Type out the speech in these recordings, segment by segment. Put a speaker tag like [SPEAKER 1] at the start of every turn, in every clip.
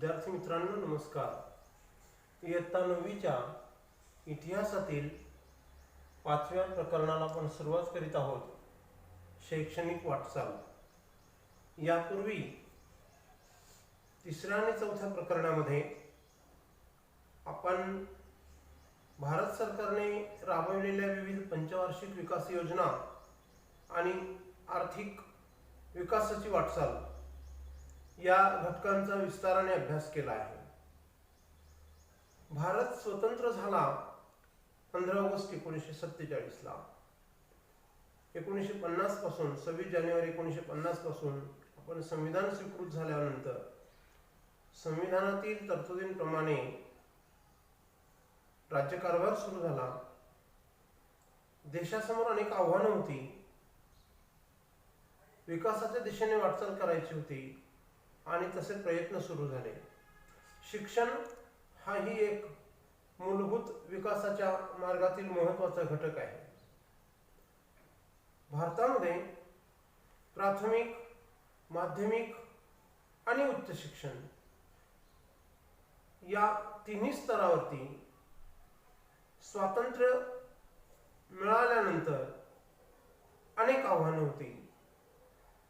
[SPEAKER 1] विद्यार्थी मित्रांनो नमस्कार। इयत्ता 9वीच्या इतिहासातील 5व्या प्रकरणाला आपण सुरुवात करीत आहोत। शैक्षणिक वाटचाल। यापूर्वी 3ऱ्या आणि 4थ्या प्रकरणामध्ये आपण भारत सरकारने राबवलेल्या विविध पंचवार्षिक विकास योजना आणि आर्थिक विकासाची वाटचाल या घटकांचा विस्ताराने अभ्यास केला आहे। भारत स्वतंत्र झाला 15 ऑगस्ट 1947 ला। 1950 पासून 26 जानेवारी 1950 पासून आपण संविधान स्वीकृत झाल्यानंतर संविधानातील तरतुदींप्रमाणे राज्यकारभार सुरू झाला। देशासमोर अनेक आव्हाने होती, विकासाच्या दिशेने वाटचाल करायची होती आणि तसे प्रयत्न सुरू झाले। शिक्षण हाही एक मूलभूत विकासाच्या मार्गातील महत्त्वाचा घटक आहे। भारतामध्ये प्राथमिक, माध्यमिक आणि उच्च शिक्षण या तिन्ही स्तरावरती स्वातंत्र्य मिळाल्यानंतर अनेक आव्हाने होती।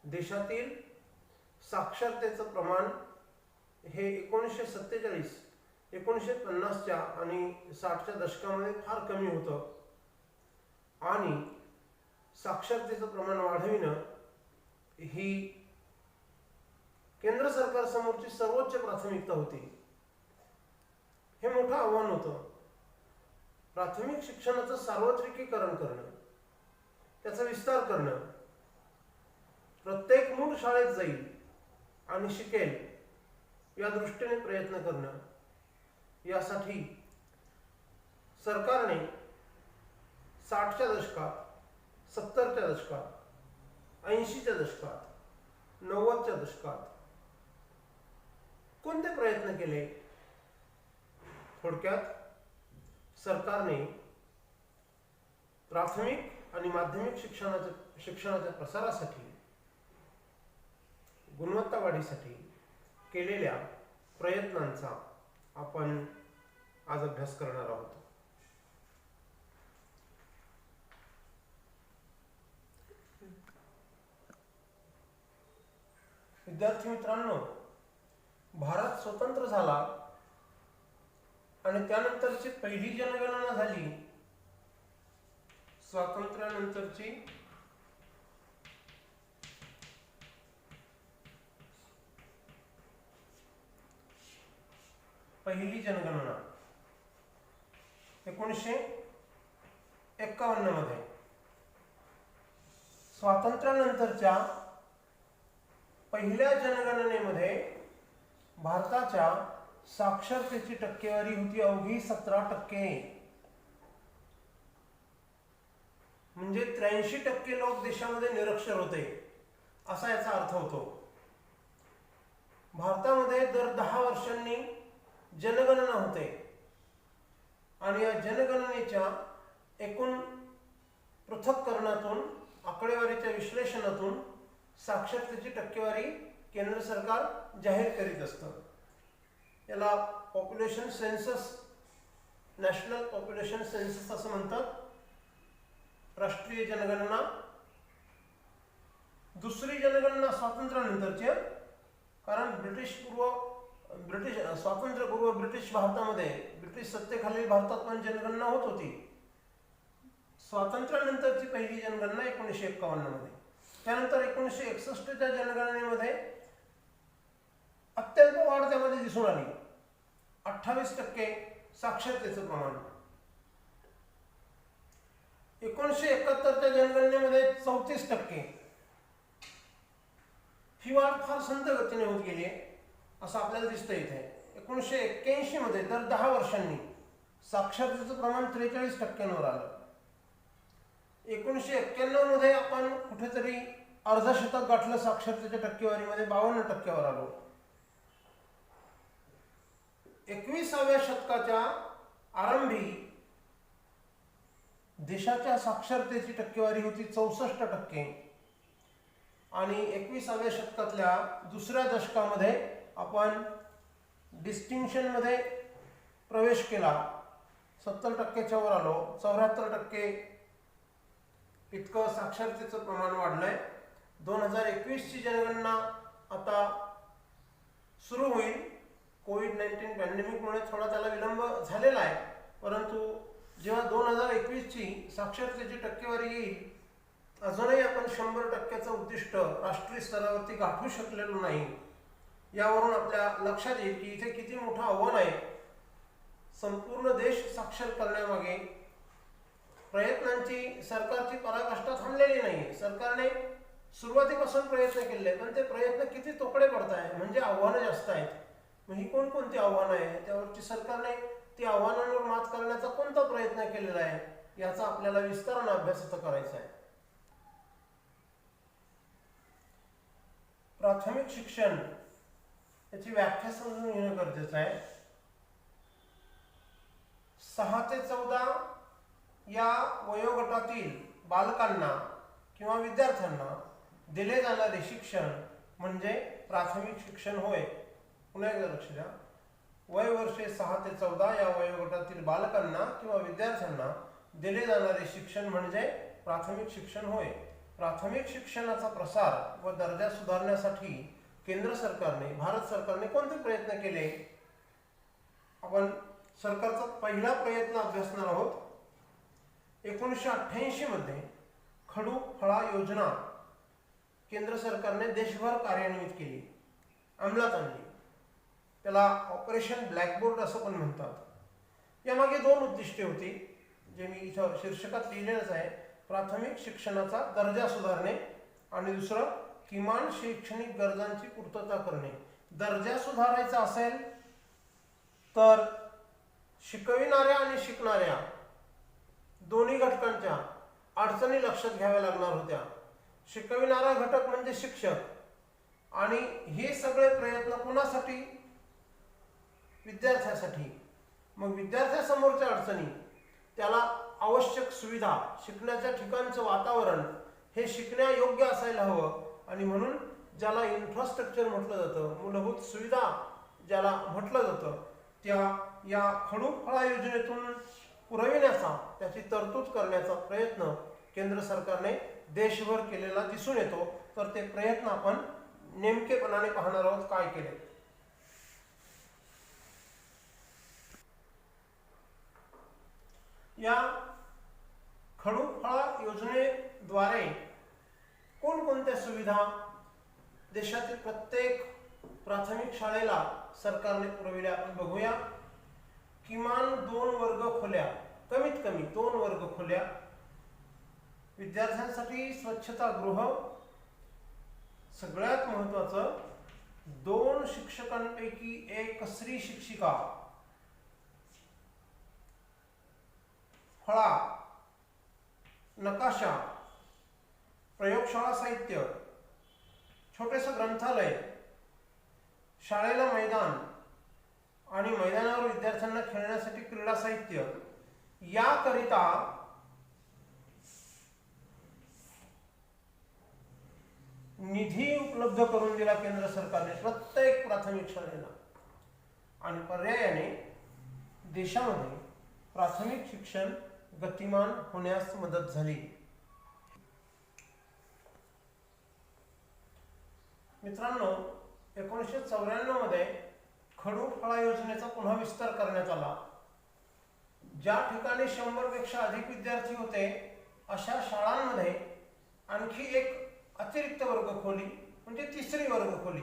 [SPEAKER 1] देशातील साक्षरतेचं प्रमाण हे 1947, 1950च्या आणि 60च्या दशकामध्ये फार कमी होतं आणि साक्षरतेचं प्रमाण वाढविणं ही केंद्र सरकार समोरची सर्वोच्च प्राथमिकता होती। हे मोठं आव्हान होतं। प्राथमिक शिक्षणाचं सार्वत्रिकीकरण करणं, त्याचा विस्तार करणं, प्रत्येक मूळ शाळेत जाईल आणि शिकेल या दृष्टीने प्रयत्न करणं, यासाठी सरकारने 60च्या दशकात, 70च्या दशकात, 80च्या दशकात, 90च्या दशकात कोणते प्रयत्न केले? थोडक्यात सरकारने प्राथमिक आणि माध्यमिक शिक्षणाच्या प्रसारासाठी, गुणवत्ता वाढीसाठी केलेल्या प्रयत्नांचा आपण आज अभ्यास करणार आहोत। विद्यार्थी मित्रांनो, भारत स्वतंत्र झाला आणि त्यानंतरची पहिली जनगणना झाली। स्वातंत्र्यानंतरची पहिली जनगणना 1951 मध्ये। स्वातंत्र्यानंतरच्या पहिल्या जनगणनेमध्ये भारताच्या साक्षरतेची टक्केवारी होती अवघी 17%। म्हणजे 83% लोक देशामध्ये निरक्षर होते असा याचा अर्थ होतो। भारतामध्ये दर 10 वर्षांनी जनगणना होते आणि या जनगणनेच्या एकूण पृथक्करणातून, आकडेवारीच्या विश्लेषणातून साक्षरतेची टक्केवारी केंद्र सरकार जाहीर करीत असतं। याला population census, national population census असं म्हणतात। राष्ट्रीय जनगणना। दुसरी जनगणना स्वातंत्र्यानंतरची, कारण स्वातंत्र्यपूर्व ब्रिटिश भारतामध्ये, ब्रिटिश सत्तेखालील भारतात पण जनगणना होत होती। स्वातंत्र्यानंतरची पहिली जनगणना 1951 मध्ये। त्यानंतर 1961च्या जनगणनेमध्ये अत्यल्प वाढ त्यामध्ये दिसून आली, 28% साक्षरतेचं प्रमाण। 1971च्या जनगणनेमध्ये 34%। ही वाढ फार संथ गतीने होत गेली असं आपल्याला दिसतं इथे। 1981 मध्ये दर 10 वर्षांनी साक्षरतेचं प्रमाण 43%वर आलं। 1991 मध्ये आपण कुठेतरी अर्धशतक गाठलं साक्षरतेच्या टक्केवारीमध्ये, 52%वर आलो। 21व्या शतकाच्या आरंभी देशाच्या साक्षरतेची टक्केवारी होती 64% आणि 21व्या शतकातल्या दुसऱ्या दशकामध्ये आपण डिस्टिंक्शनमध्ये प्रवेश केला, 70%च्या वर आलो, 74% इतकं साक्षरतेचं प्रमाण वाढलंय. 2021ची जनगणना आता सुरू होईल. कोविड-19 पॅन्डेमिकमुळे थोडा त्याला विलंब झालेला आहे, परंतु जेव्हा 2021ची साक्षरतेची टक्केवारी येईल, अजूनही आपण 100%चं उद्दिष्ट राष्ट्रीय स्तरावरती गाठू शकलेलो नाही. यावरून आपल्या लक्षात येईल की इथे किती मोठं आव्हान आहे. संपूर्ण देश साक्षर करण्यामागे प्रयत्नांची सरकारची पराकाष्ठा थांबलेली नाही. सरकारने सुरुवातीपासून प्रयत्न केले, पण ते प्रयत्न किती तोकडे पडत आहे, म्हणजे आव्हानं जास्त आहेत. मग ही कोणकोणती आव्हानं आहे, त्यावरची सरकारने ती आव्हानांवर मात करण्याचा कोणता प्रयत्न केलेला आहे, याचा आपल्याला विस्ताराने अभ्यास करायचा आहे. प्राथमिक शिक्षण याची व्याख्या समजून घेणं गरजेचं आहे. 6 ते 14 या वयोगटातील बालकांना किंवा विद्यार्थ्यांना दिले जाणारे शिक्षण म्हणजे प्राथमिक शिक्षण होय. पुन्हा एकदा लक्ष द्या, वय वर्षे 6 ते 14 या वयोगटातील बालकांना किंवा विद्यार्थ्यांना दिले जाणारे शिक्षण म्हणजे प्राथमिक शिक्षण होय. प्राथमिक शिक्षणाचा प्रसार व दर्जा सुधारण्यासाठी केंद्र सरकारने, भारत सरकारने कोणते प्रयत्न केले, आपण सरकारचा पहिला प्रयत्न अभ्यासणार आहोत. 1988 मध्ये खडू फळा योजना केंद्र सरकारने देशभर कार्यान्वित केली, अंमलात आणली. त्याला ऑपरेशन ब्लॅकबोर्ड असं पण म्हणतात. यामागे 2 उद्दिष्टे होती, जे मी इथं शीर्षकात लिहिलेलंच आहे. प्राथमिक शिक्षणाचा दर्जा सुधारणे आणि दुसरं किमान शैक्षणिक गरजांची पूर्तता करणे. दर्जा सुधारायचा असेल तर शिकविणाऱ्या आणि शिकणाऱ्या दोन्ही घटकांच्या अडचणी लक्षात घ्याव्या लागणार होत्या. शिकविणारा घटक म्हणजे शिक्षक, आणि हे सगळे प्रयत्न कोणासाठी? विद्यार्थ्यासाठी. मग विद्यार्थ्यासमोरच्या अडचणी, त्याला आवश्यक सुविधा, शिकण्याच्या ठिकाणचं वातावरण हे शिकण्यायोग्य असायला हवं. आणि म्हणून ज्याला इन्फ्रास्ट्रक्चर म्हटलं जातं, मूलभूत सुविधा ज्याला म्हटलं जातं, त्या या खडू फळा योजनेतून पुरविण्याचा, त्याची तरतूद करण्याचा प्रयत्न केंद्र सरकारने देशभर केलेला दिसून येतो. तर ते प्रयत्न आपण नेमकेपणाने पाहणार आहोत काय केले. या खडू फळा योजनेद्वारे कोणकोणत्या सुविधा देशातील प्रत्येक प्राथमिक शाळेला सरकारने पुरविल्या आपण बघूया. किमान 2 वर्ग खोल्या, कमीत कमी 2 वर्ग खोल्या, विद्यार्थ्यांसाठी स्वच्छतागृह, सगळ्यात महत्त्वाचं 2 शिक्षकांपैकी 1 स्त्री शिक्षिका, फळा, नकाशा, प्रयोगशाळा साहित्य, छोटेसं ग्रंथालय, शाळेला मैदान आणि मैदानावर विद्यार्थ्यांना खेळण्यासाठी क्रीडा साहित्य, याकरिता निधी उपलब्ध करून दिला केंद्र सरकारने प्रत्येक प्राथमिक शाळेला. आणि पर्यायाने देशामध्ये प्राथमिक शिक्षण गतिमान होण्यास मदत झाली. मित्रांनो, 1994 मध्ये खडू फळा योजनेचा पुन्हा विस्तार करण्यात आला. ज्या ठिकाणी 100 पेक्षा अधिक विद्यार्थी होते अशा शाळांमध्ये आणखी एक अतिरिक्त वर्ग खोली, म्हणजे 3री वर्ग खोली,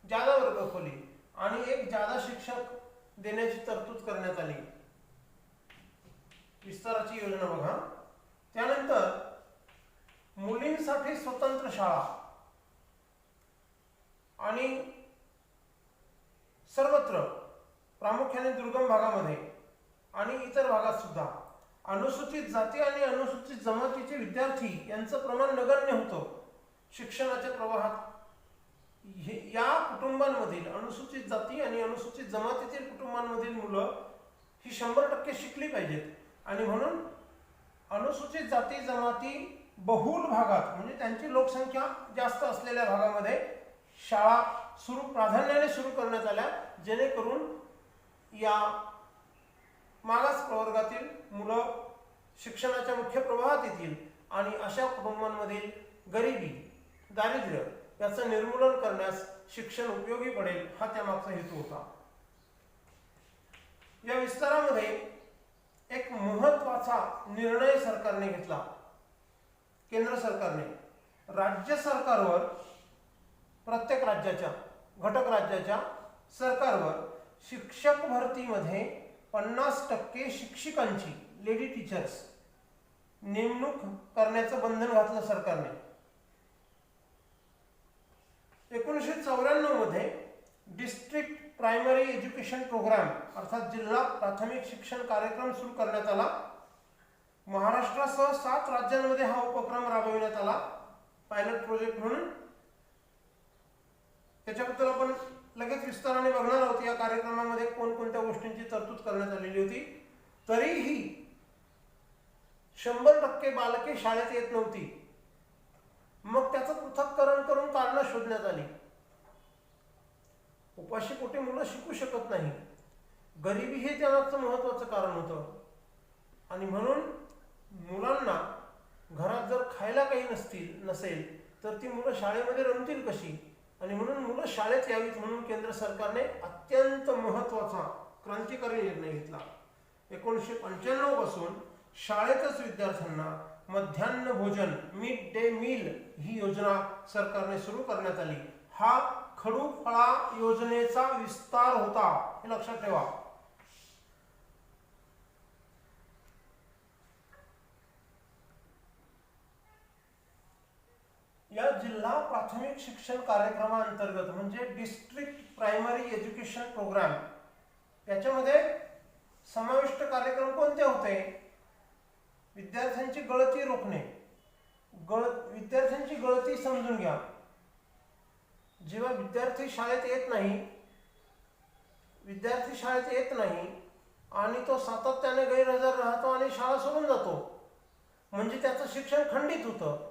[SPEAKER 1] जादा वर्ग खोली आणि एक जादा शिक्षक देण्याची तरतूद करण्यात आली. विस्ताराची योजना बघा. त्यानंतर मुलींसाठी स्वतंत्र शाळा आणि सर्वत्र, प्रामुख्याने दुर्गम भागामध्ये आणि इतर भागात सुद्धा अनुसूचित जाती आणि अनुसूचित जमातीचे विद्यार्थी यांचं प्रमाण नगण्य होतं शिक्षणाच्या प्रवाहात. या कुटुंबांमधील अनुसूचित जाती आणि अनुसूचित जमातीतील कुटुंबांमधील मुलं ही 100% शिकली पाहिजेत. आणि म्हणून अनुसूचित जाती जमाती बहुल भागात, म्हणजे त्यांची लोकसंख्या जास्त असलेल्या भागामध्ये शाळा प्राधान्याने सुरू करण्यात आल्या, जेणेकरून या मागास प्रवर्गातील मुलं शिक्षणाच्या मुख्य प्रवाहात येतील आणि अशा कुटुंबांमधील गरिबी, दारिद्र्य याचं निर्मूलन करण्यास शिक्षण उपयोगी पडेल, हा त्यामागचा हेतू होता. या विस्तारामध्ये एक महत्त्वाचा निर्णय सरकारने घेतला. केंद्र सरकारने राज्य सरकारवर, प्रत्येक राज्याच्या, घटक राज्याच्या सरकारवर शिक्षक भरतीमध्ये 50% शिक्षिकांची, लेडी टीचर्स नेमणूक करण्याचं बंधन घातलं सरकारने. 1994 मध्ये डिस्ट्रिक्ट प्रायमरी एज्युकेशन प्रोग्राम अर्थात जिल्हा प्राथमिक शिक्षण कार्यक्रम सुरू करण्यात आला. महाराष्ट्रासह 7 राज्यांमध्ये हा उपक्रम राबविण्यात आला पायलट प्रोजेक्ट म्हणून. त्याच्याबद्दल आपण लगेच विस्ताराने बघणार आहोत. या कार्यक्रमामध्ये कोणकोणत्या गोष्टींची तरतूद करण्यात आलेली होती. तरीही 100% बालके शाळेत येत नव्हती. मग त्याचं पृथक्करण करून कारणं शोधण्यात आली. उपाशीपोटी मुलं शिकू शकत नाही, गरिबी हे त्यामागचं महत्वाचं कारण होतं. आणि म्हणून मुलांना घरात जर खायला काही नसेल तर ती मुलं शाळेमध्ये रमतील कशी, आणि म्हणून मुलं शाळेत यावीत म्हणून केंद्र सरकारने अत्यंत महत्वाचा क्रांतिकारी निर्णय घेतला. 1995 पासून शाळेतच विद्यार्थ्यांना मध्यान्ह भोजन, मिड डे मील ही योजना सरकारने सुरू करण्यात आली. हा खडू-फळा योजनेचा विस्तार होता, हे लक्षात ठेवा. या जिल्हा प्राथमिक शिक्षण कार्यक्रमाअंतर्गत म्हणजे डिस्ट्रिक्ट प्रायमरी एज्युकेशन प्रोग्राम, याच्यामध्ये समाविष्ट कार्यक्रम कोणते होते? विद्यार्थ्यांची गळती रोखणे. विद्यार्थ्यांची गळती समजून घ्या. जेव्हा विद्यार्थी शाळेत येत नाही आणि तो सातत्याने गैरहजर राहतो आणि शाळा सोडून जातो, म्हणजे त्याचं शिक्षण खंडित होतं.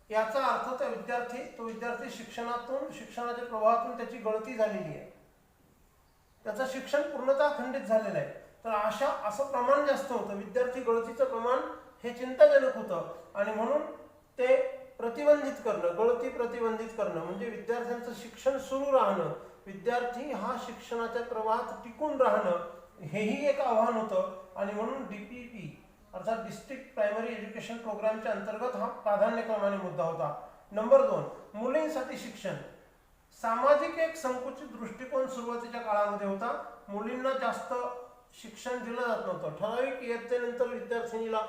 [SPEAKER 1] याचा अर्थ तो विद्यार्थी शिक्षणाच्या प्रवाहातून त्याची गळती झालेली आहे, त्याचं शिक्षण पूर्णतः खंडित झालेलं आहे. तर असं प्रमाण जास्त होतं, विद्यार्थी गळतीचं प्रमाण हे चिंताजनक होतं. आणि म्हणून ते गळती प्रतिबंधित करणं म्हणजे विद्यार्थ्यांचं शिक्षण सुरू राहणं, विद्यार्थी हा शिक्षणाच्या प्रवाहात टिकून राहणं, हेही एक आव्हान होतं. आणि म्हणून DPP अर्थात डिस्ट्रिक्ट प्रायमरी एज्युकेशन प्रोग्रामच्या अंतर्गत हा प्राधान्यक्रमाने मुद्दा होता. नंबर 2, मुलींसाठी शिक्षण. सामाजिक एक संकुचित दृष्टिकोन सुरुवातीच्या काळामध्ये होता. मुलींना जास्त शिक्षण दिलं जात नव्हतं. ठराविक इयत्तेनंतर विद्यार्थिनीला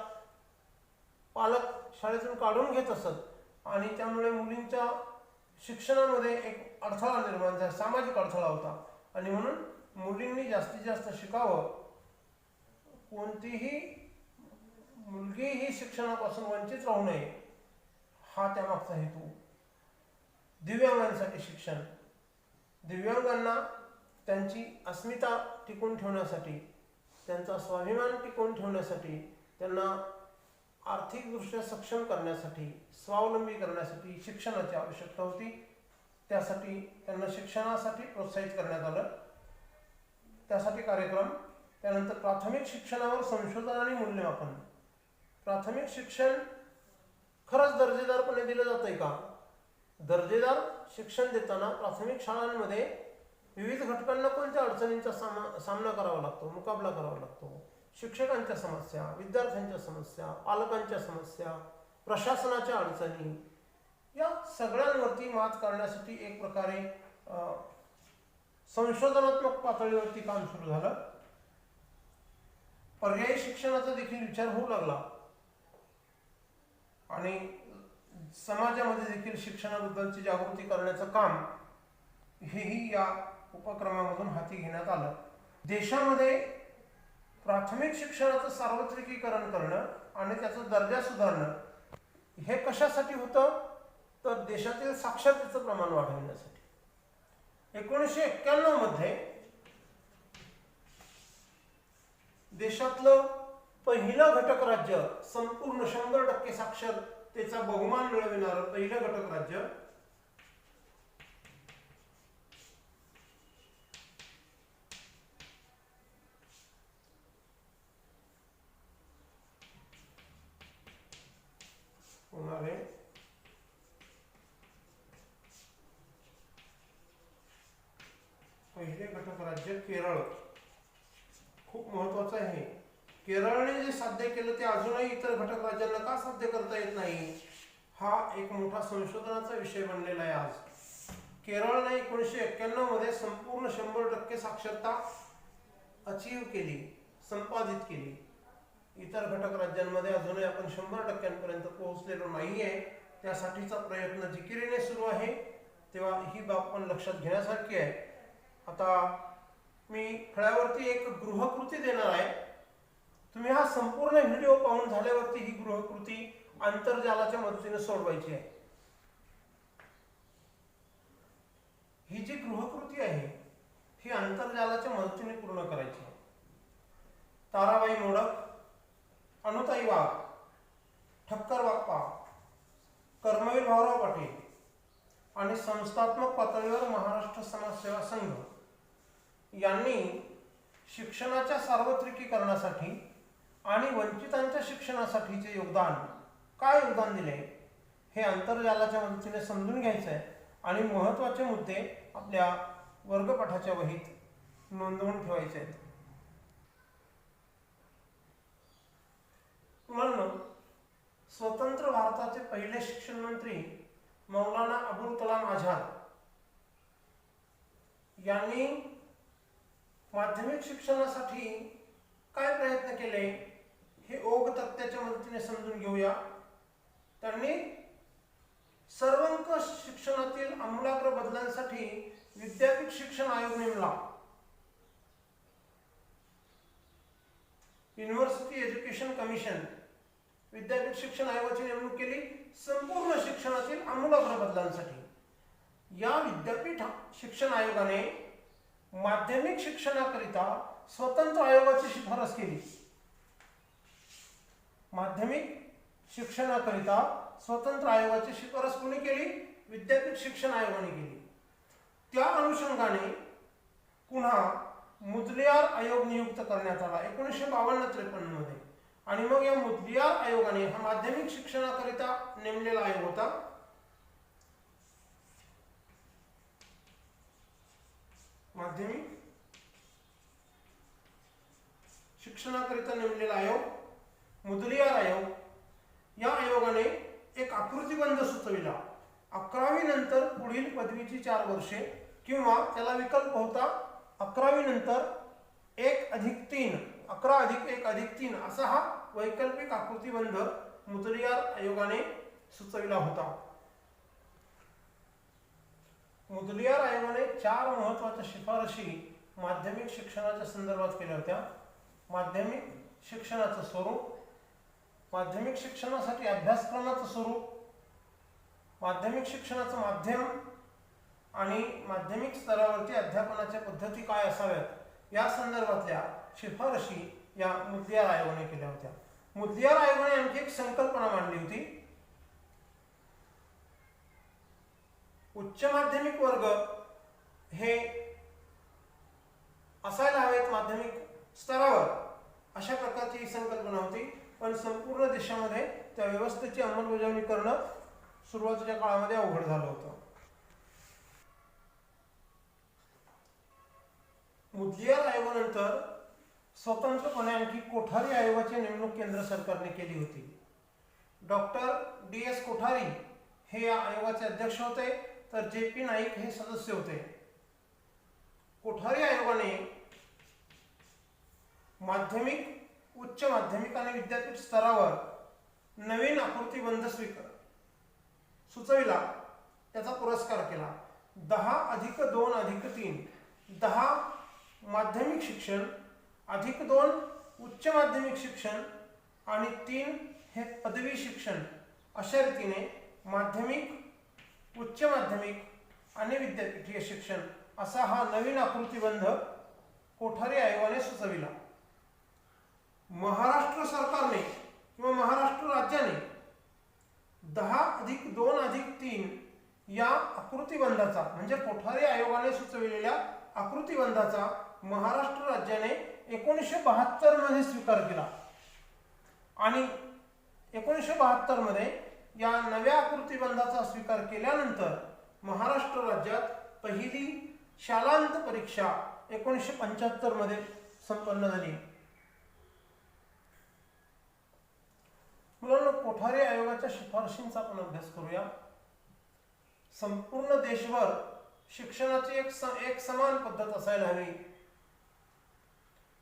[SPEAKER 1] पालक शाळेतून काढून घेत असत आणि त्यामुळे मुलींच्या शिक्षणामध्ये एक अडथळा निर्माण झाला, सामाजिक अडथळा होता. आणि म्हणून मुलींनी जास्तीत जास्त शिकावं, कोणतीही मुलगी ही शिक्षणापासून वंचित राहू नये, हा त्यामागचा हेतू. दिव्यांगांसाठी शिक्षण. दिव्यांगांना त्यांची अस्मिता टिकून ठेवण्यासाठी, त्यांचा स्वाभिमान टिकून ठेवण्यासाठी, त्यांना आर्थिकदृष्ट्या सक्षम करण्यासाठी, स्वावलंबी करण्यासाठी शिक्षणाची आवश्यकता होती. त्यासाठी त्यांना शिक्षणासाठी प्रोत्साहित करण्यात आलं, त्यासाठी कार्यक्रम. त्यानंतर प्राथमिक शिक्षणावर संशोधन आणि मूल्यमापन. प्राथमिक शिक्षण खरंच दर्जेदारपणे दिलं जातंय का? दर्जेदार शिक्षण देताना प्राथमिक शाळांमध्ये विविध घटकांना कोणत्या अडचणींचा सामना करावा लागतो, मुकाबला करावा लागतो? शिक्षकांच्या समस्या, विद्यार्थ्यांच्या समस्या, पालकांच्या समस्या, प्रशासनाच्या अडचणी, या सगळ्यांवरती मात करण्यासाठी एक प्रकारे संशोधनात्मक पातळीवरती काम सुरू झालं. पर्यायी शिक्षणाचा देखील विचार होऊ लागला आणि समाजामध्ये देखील शिक्षणाबद्दलची जागृती करण्याचं काम हेही या उपक्रमामधून हाती घेण्यात आलं. देशामध्ये प्राथमिक शिक्षणाचं सार्वत्रिकीकरण करणं आणि त्याचा दर्जा सुधारणं हे कशासाठी होतं? तर देशातील साक्षरतेचं प्रमाण वाढवण्यासाठी. 1991 मध्ये देशातलं पहिलं घटक राज्य, संपूर्ण 100% साक्षरतेचा बहुमान मिळविणारं पहिलं घटक राज्य घटक राज्य केरळ खूप महत्वाचं आहे. केरळने जे साध्य केलं ते अजूनही इतर घटक राज्यांना का साध्य करता येत नाही, हा एक मोठा संशोधनाचा विषय बनलेला आहे आज. केरळने 1991 मध्ये संपूर्ण 100% साक्षरता अचीव केली, संपादित केली. इतर घटक राज्यांमध्ये अजूनही आपण 100% पोहोचलेलो नाहीये. त्यासाठीचा प्रयत्न जिकिरीने सुरू आहे. तेव्हा ही बाब पण लक्षात घेण्यासारखी आहे. आता मी फळ्यावरती एक गृहकृती देणार आहे. तुम्ही हा संपूर्ण व्हिडिओ पाहून झाल्यावरती ही गृहकृती आंतरजालाच्या मदतीने सोडवायची आहे. ही जी गृहकृती आहे ही आंतरजालाच्या मदतीने पूर्ण करायची आहे. ताराबाई मोडक, अनुताई वाघ, ठक्कर बाप्पा, कर्मवीर भाऊराव पाटील आणि संस्थात्मक पातळीवर महाराष्ट्र समाजसेवा संघ यांनी शिक्षणाच्या सार्वत्रिकीकरणासाठी आणि वंचितांच्या शिक्षणासाठीचे काय योगदान दिले हे आंतरजालाच्या मदतीने समजून घ्यायचं आहे आणि महत्त्वाचे मुद्दे आपल्या वर्गपाठाच्या वहीत नोंदवून ठेवायचे आहेत. म्हणून स्वतंत्र भारताचे पहिले शिक्षण मंत्री मौलाना अबुल कलाम आझाद यांनी माध्यमिक शिक्षणासाठी काय प्रयत्न केले हे ओघ तक्त्याच्या मदतीने समजून घेऊया. त्यांनी सर्वंकष शिक्षणातील आमूलाग्र बदलांसाठी विद्यापीठ शिक्षण आयोग नेमला. युनिव्हर्सिटी एज्युकेशन कमिशन विद्यापीठ शिक्षण आयोगाची नेमणूक केली संपूर्ण शिक्षणातील आमूलाग्र बदलांसाठी. या विद्यापीठ शिक्षण आयोगाने माध्यमिक शिक्षणाकरिता स्वतंत्र आयोगाची शिफारस केली. माध्यमिक शिक्षणाकरिता स्वतंत्र आयोगाची शिफारस कोणी केली? विद्यापीठ शिक्षण आयोगाने केली. त्या अनुषंगाने पुन्हा मुदलियार आयोग नियुक्त करण्यात आला 1952-53 मध्ये. आणि मग या मुदलियार आयोगाने हा माध्यमिक शिक्षणाकरिता नेमलेला आयोग होता. माध्यमिक शिक्षणाकरिता नेमलेला आयोग मुदलियार आयोग. या आयोगाने एक आकृतिबंध सुचविला. 11वी नंतर पुढील पदवीची 4 वर्षे किंवा त्याला विकल्प होता 11वी नंतर 1+3 11+1+3 असा हा वैकल्पिक आकृतिबंध मुदलियार आयोगाने सुचविला होता. मुदलियार आयोगाने 4 महत्त्वाच्या शिफारशी माध्यमिक शिक्षणाच्या संदर्भात केल्या होत्या. माध्यमिक शिक्षणाचं स्वरूप, माध्यमिक शिक्षणासाठी अभ्यासक्रमाचं स्वरूप, माध्यमिक शिक्षणाचं माध्यम आणि माध्यमिक स्तरावरती अध्यापनाच्या पद्धती काय असाव्यात या संदर्भातल्या शिफारशी या मुदलियार आयोगाने केल्या होत्या. मुदलियार आयोगाने आणखी एक संकल्पना मांडली होती. उच्च माध्यमिक वर्ग हे असायला हवेत माध्यमिक स्तरावर अशा प्रकारची ही संकल्पना होती. पण संपूर्ण देशामध्ये त्या व्यवस्थेची अंमलबजावणी करणं सुरुवातीच्या काळामध्ये अवघड झालं होतं. मुदलियार आयोगानंतर स्वतंत्रपणे आणखी कोठारी आयोगाची नेमणूक केंद्र सरकारने केली होती. डॉक्टर DS कोठारी हे या आयोगाचे अध्यक्ष होते, तर JP नाईक हे सदस्य होते. कोठारी आयोगाने माध्यमिक, उच्च माध्यमिक आणि विद्यापीठ स्तरावर नवीन आकृतिबंध सुचविला, त्याचा पुरस्कार केला. 10+2+3 10 माध्यमिक शिक्षण +2 उच्च माध्यमिक शिक्षण आणि 3 हे पदवी शिक्षण अशा रीतीने माध्यमिक, उच्च माध्यमिक आणि विद्यापीठीय शिक्षण असा हा नवीन आकृतिबंध कोठारी आयोगाने सुचविला. महाराष्ट्र सरकारने किंवा महाराष्ट्र राज्याने 10+2+3 या आकृतिबंधाचा म्हणजे कोठारी आयोगाने सुचविलेल्या आकृतिबंधाचा महाराष्ट्र राज्याने 1972 मध्ये स्वीकार केला. आणि 1972 मध्ये या नव्या आकृतिबंधाचा स्वीकार केल्यानंतर महाराष्ट्र राज्यात पहिली शालांत परीक्षा 1975 मध्ये संपन्न झाली. मुलांनो, कोठारी आयोगाच्या शिफारशींचा आपण अभ्यास करूया. संपूर्ण देशभर शिक्षणाची एक समान पद्धत असायला हवी,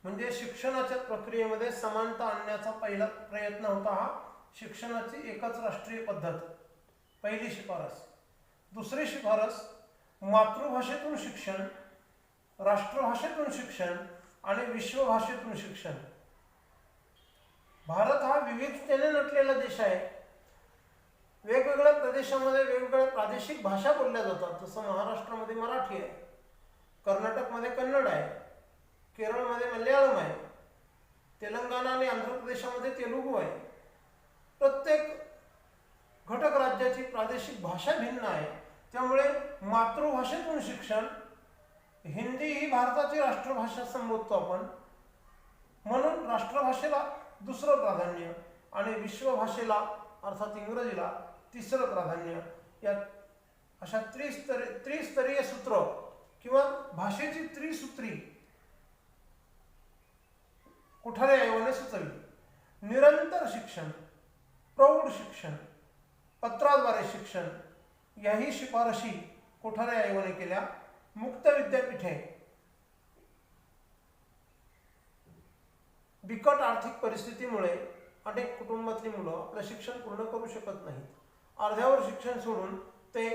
[SPEAKER 1] म्हणजे शिक्षणाच्या प्रक्रियेमध्ये समानता आणण्याचा पहिला प्रयत्न होता हा शिक्षणाची एकच राष्ट्रीय पद्धत, पहिली शिफारस. दुसरी शिफारस मातृभाषेतून शिक्षण, राष्ट्रभाषेतून शिक्षण आणि विश्वभाषेतून शिक्षण. भारत हा विविधतेने नटलेला देश आहे. वेगवेगळ्या प्रदेशामध्ये वेगवेगळ्या प्रादेशिक भाषा बोलल्या जातात. जसं महाराष्ट्रामध्ये मराठी आहे, कर्नाटकमध्ये कन्नड आहे, केरळमध्ये मल्याळम आहे, तेलंगणा आणि आंध्र प्रदेशामध्ये तेलुगू आहे. प्रत्येक घटक राज्याची प्रादेशिक भाषा भिन्न आहे. त्यामुळे मातृभाषेतून शिक्षण, हिंदी ही भारताची राष्ट्रभाषा संबोधतो आपण, म्हणून राष्ट्रभाषेला दुसरं प्राधान्य आणि विश्वभाषेला अर्थात इंग्रजीला तिसरं प्राधान्य. या अशा त्रिस्तरीय सूत्र किंवा भाषेची त्रिसूत्री कोठारी आयोगाने सुचवली. निरंतर शिक्षण, प्रौढ शिक्षण, पत्राद्वारे शिक्षण याही शिफारशी कोठारी आयोगाने केल्या. मुक्त विद्यापीठे, बिकट आर्थिक परिस्थितीमुळे अनेक कुटुंबातली मुलं आपलं शिक्षण पूर्ण करू शकत नाहीत. अर्ध्यावर शिक्षण सोडून ते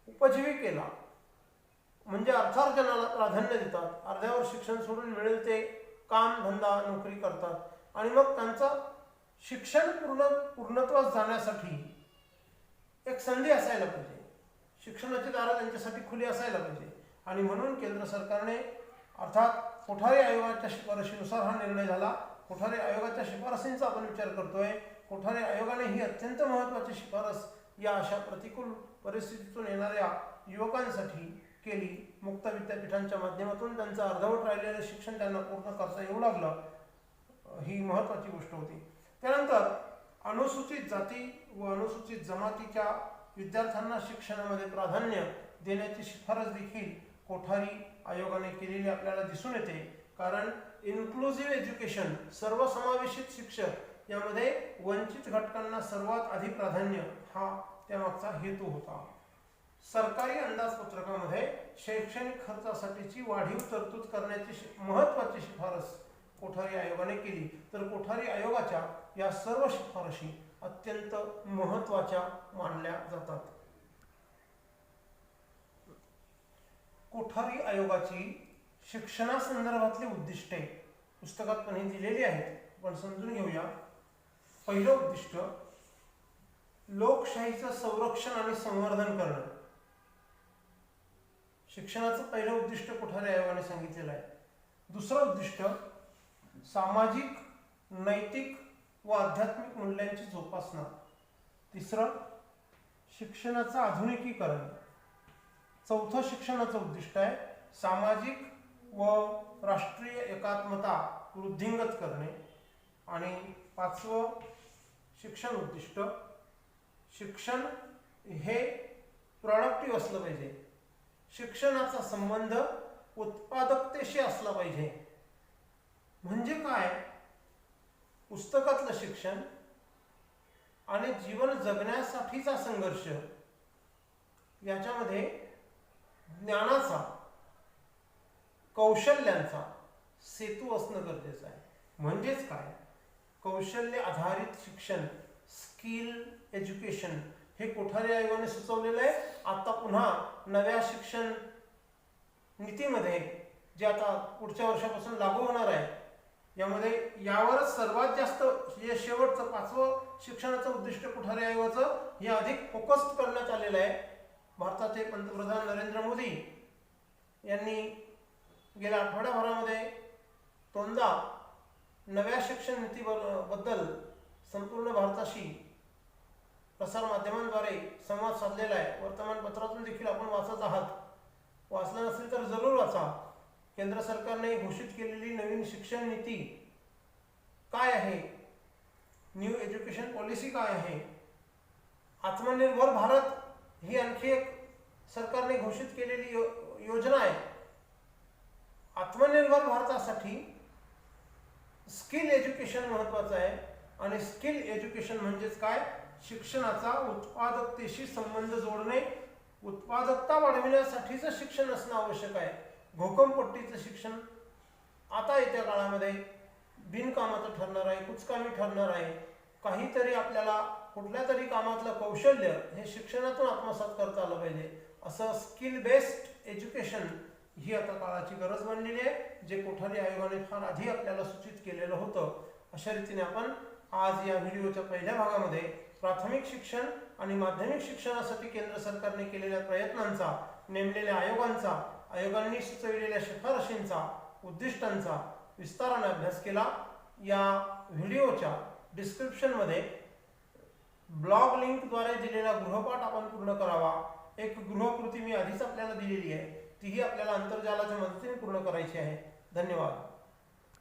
[SPEAKER 1] उपजीविकेला म्हणजे अर्थार्जनाला प्राधान्य देतात. अर्ध्यावर शिक्षण सोडून मिळेल ते काम धंदा नोकरी करतात आणि मग त्यांचं शिक्षण पूर्णत्वास जाण्यासाठी एक संधी असायला पाहिजे. शिक्षणाची दारं त्यांच्यासाठी खुली असायला पाहिजे. आणि म्हणून केंद्र सरकारने अर्थात कोठारी आयोगाच्या शिफारशीनुसार हा निर्णय झाला. कोठारी आयोगाच्या शिफारसींचा आपण विचार करतोय. कोठारी आयोगाने ही अत्यंत महत्त्वाची शिफारस या अशा प्रतिकूल परिस्थितीतून येणाऱ्या युवकांसाठी केली. मुक्त विद्यापीठांच्या माध्यमातून त्यांचं अर्धवट राहिलेलं शिक्षण त्यांना पूर्ण करता येऊ लागलं, ही महत्त्वाची गोष्ट होती. त्यानंतर अनुसूचित जाती व अनुसूचित जमातीच्या विद्यार्थ्यांना शिक्षणामध्ये प्राधान्य देण्याची शिफारस देखील कोठारी आयोगाने केलेली आपल्याला दिसून येते. कारण इन्क्लुझिव्ह एज्युकेशन, सर्वसमावेशित शिक्षण यामध्ये वंचित घटकांना सर्वात आधी प्राधान्य हा त्यामागचा हेतू होता. सरकारी अंदाजपत्रकामध्ये शैक्षणिक खर्चासाठीची वाढीव तरतूद करण्याची महत्त्वाची शिफारस कोठारी आयोगाने केली. तर कोठारी आयोगाच्या या सर्व शिफारशी अत्यंत महत्त्वाच्या मानल्या जातात. कोठारी आयोगाची शिक्षणासंदर्भातली उद्दिष्टे पुस्तकात पण ही दिलेली आहेत, पण समजून घेऊया. पहिलं उद्दिष्ट लोकशाहीचं संरक्षण आणि संवर्धन करणं. शिक्षणाचं पहिलं उद्दिष्ट कोठारी आयोगाने सांगितलेलं आहे. दुसरं उद्दिष्ट सामाजिक, नैतिक व आध्यात्मिक मूल्यांची जोपासना. तिसरं शिक्षणाचं आधुनिकीकरण. चौथं शिक्षणाचं उद्दिष्ट आहे सामाजिक व राष्ट्रीय एकात्मता वृद्धिंगत करणे. आणि पाचवं शिक्षण उद्दिष्ट शिक्षण हे प्रोडक्टिव्ह असलं पाहिजे. शिक्षणाचा संबंध उत्पादकतेशी असला पाहिजे. म्हणजे काय? पुस्तकातलं शिक्षण आणि जीवन जगण्यासाठीचा संघर्ष याच्यामध्ये ज्ञानाचा, कौशल्यांचा सेतू असणं गरजेचं आहे. म्हणजेच काय? कौशल्य आधारित शिक्षण, स्किल एज्युकेशन हे कोठारी आयोगाने सुचवलेलं आहे. आता पुन्हा नव्या शिक्षण नीतीमध्ये जे आता पुढच्या वर्षापासून लागू होणार आहे, यामध्ये यावरच सर्वात जास्त जे शेवटचं पाचवं शिक्षणाचं उद्दिष्ट कोठारी आयोगाचं हे अधिक फोकस्ड करण्यात आलेलं आहे. भारताचे पंतप्रधान नरेंद्र मोदी यांनी गेल्या आठवड्याभरामध्ये दोनदा नव्या शिक्षण नीतीबद्दल संपूर्ण भारताशी प्रसार माध्यमांद्वारे संवाद साधलेला आहे. वर्तमानपत्रातून देखील आपण वाचत आहात. वाचलं नसेल तर जरूर वाचा. केंद्र सरकारने घोषित केलेली नवीन शिक्षण नीती काय आहे, न्यू एज्युकेशन पॉलिसी काय आहे, आत्मनिर्भर भारत ही आणखी एक सरकारने घोषित केलेली योजना आहे. आत्मनिर्भर भारतासाठी स्किल एज्युकेशन महत्त्वाचं आहे आणि स्किल एज्युकेशन म्हणजेच काय, शिक्षणाचा उत्पादकतेशी संबंध जोडणे, उत्पादकता वाढविण्यासाठीचं शिक्षण असणं आवश्यक आहे. घोकंपट्टीचं शिक्षण आता येत्या काळामध्ये बिनकामाचं ठरणार आहे, कुचकामी ठरणार आहे. काहीतरी आपल्याला कुठल्या तरी कामातलं कौशल्य हे शिक्षणातून आत्मसात करता आलं पाहिजे. असं स्किल बेस्ड एज्युकेशन ही आता काळाची गरज बनलेली आहे, जे कोठारी आयोगाने फार आधी आपल्याला सूचित केलेलं होतं. अशा रीतीने आपण आज या व्हिडिओच्या पहिल्या भागामध्ये प्राथमिक शिक्षण आणि माध्यमिक शिक्षणासाठी केंद्र सरकारने केलेल्या प्रयत्नांचा, नेमलेल्या आयोगांचा, आयोगांनी सुचविलेल्या शिफारशींचा, उद्दिष्टांचा विस्ताराने अभ्यास केला. या व्हिडिओच्या डिस्क्रिप्शनमध्ये ब्लॉग लिंकद्वारे दिलेला गृहपाठ आपण पूर्ण करावा. एक गृहकृती मी आधीच आपल्याला दिलेली आहे, तीही आपल्याला आंतरजालाच्या मदतीने पूर्ण करायची आहे. धन्यवाद.